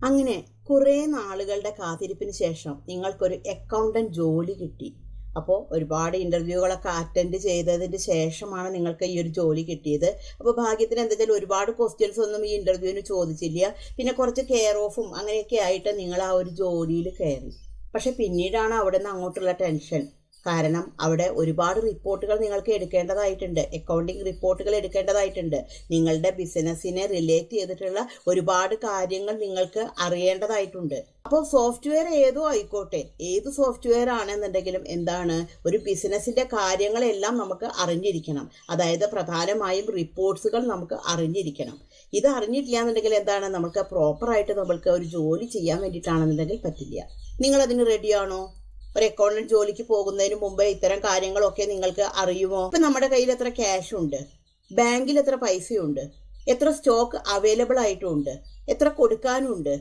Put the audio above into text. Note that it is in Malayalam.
അങ്ങനെ കുറേ നാളുകളുടെ കാത്തിരിപ്പിന് ശേഷം നിങ്ങൾക്കൊരു അക്കൗണ്ടന്റ് ജോലി കിട്ടി. അപ്പോൾ ഒരുപാട് ഇൻ്റർവ്യൂകളൊക്കെ അറ്റൻഡ് ചെയ്തതിന് ശേഷമാണ് നിങ്ങൾക്ക് ഈ ഒരു ജോലി കിട്ടിയത്. അപ്പോൾ ഭാഗ്യത്തിന് എന്താ വെച്ചാൽ ഒരുപാട് ക്വസ്റ്റ്യൻസ് ഒന്നും ഈ ഇൻ്റർവ്യൂവിന് ചോദിച്ചില്ല. പിന്നെ കുറച്ച് കെയർ ഓഫും അങ്ങനെയൊക്കെ ആയിട്ട് നിങ്ങൾ ആ ഒരു ജോലിയിൽ കയറി. പക്ഷെ പിന്നീടാണ് അവിടെ നിന്ന് അങ്ങോട്ടുള്ള ടെൻഷൻ. കാരണം അവിടെ ഒരുപാട് റിപ്പോർട്ടുകൾ നിങ്ങൾക്ക് എടുക്കേണ്ടതായിട്ടുണ്ട്, അക്കൗണ്ടിങ് റിപ്പോർട്ടുകൾ എടുക്കേണ്ടതായിട്ടുണ്ട്. നിങ്ങളുടെ ബിസിനസ്സിനെ റിലേറ്റ് ചെയ്തിട്ടുള്ള ഒരുപാട് കാര്യങ്ങൾ നിങ്ങൾക്ക് അറിയേണ്ടതായിട്ടുണ്ട്. അപ്പോൾ സോഫ്റ്റ്വെയർ ഏതോ ആയിക്കോട്ടെ, ഏത് സോഫ്റ്റ്വെയർ ആണെന്നുണ്ടെങ്കിലും എന്താണ്, ഒരു ബിസിനസ്സിന്റെ കാര്യങ്ങളെല്ലാം നമുക്ക് അറിഞ്ഞിരിക്കണം. അതായത് പ്രധാനമായും റിപ്പോർട്ട്സുകൾ നമുക്ക് അറിഞ്ഞിരിക്കണം. ഇത് അറിഞ്ഞിട്ടില്ല എന്നുണ്ടെങ്കിൽ എന്താണ്, നമുക്ക് പ്രോപ്പറായിട്ട് നമ്മൾക്ക് ഒരു ജോലി ചെയ്യാൻ വേണ്ടിയിട്ടാണെന്നുണ്ടെങ്കിൽ പറ്റില്ല. നിങ്ങളതിന് റെഡിയാണോ? ഒരു അക്കൗണ്ടന്റ് ജോലിക്ക് പോകുന്നതിന് മുമ്പ് ഇത്തരം കാര്യങ്ങളൊക്കെ നിങ്ങൾക്ക് അറിയുമോ? ഇപ്പം നമ്മുടെ കയ്യിൽ എത്ര ക്യാഷ് ഉണ്ട്, ബാങ്കിൽ എത്ര പൈസയുണ്ട്, എത്ര സ്റ്റോക്ക് അവൈലബിൾ ആയിട്ടുണ്ട്, എത്ര കൊടുക്കാനുണ്ട്,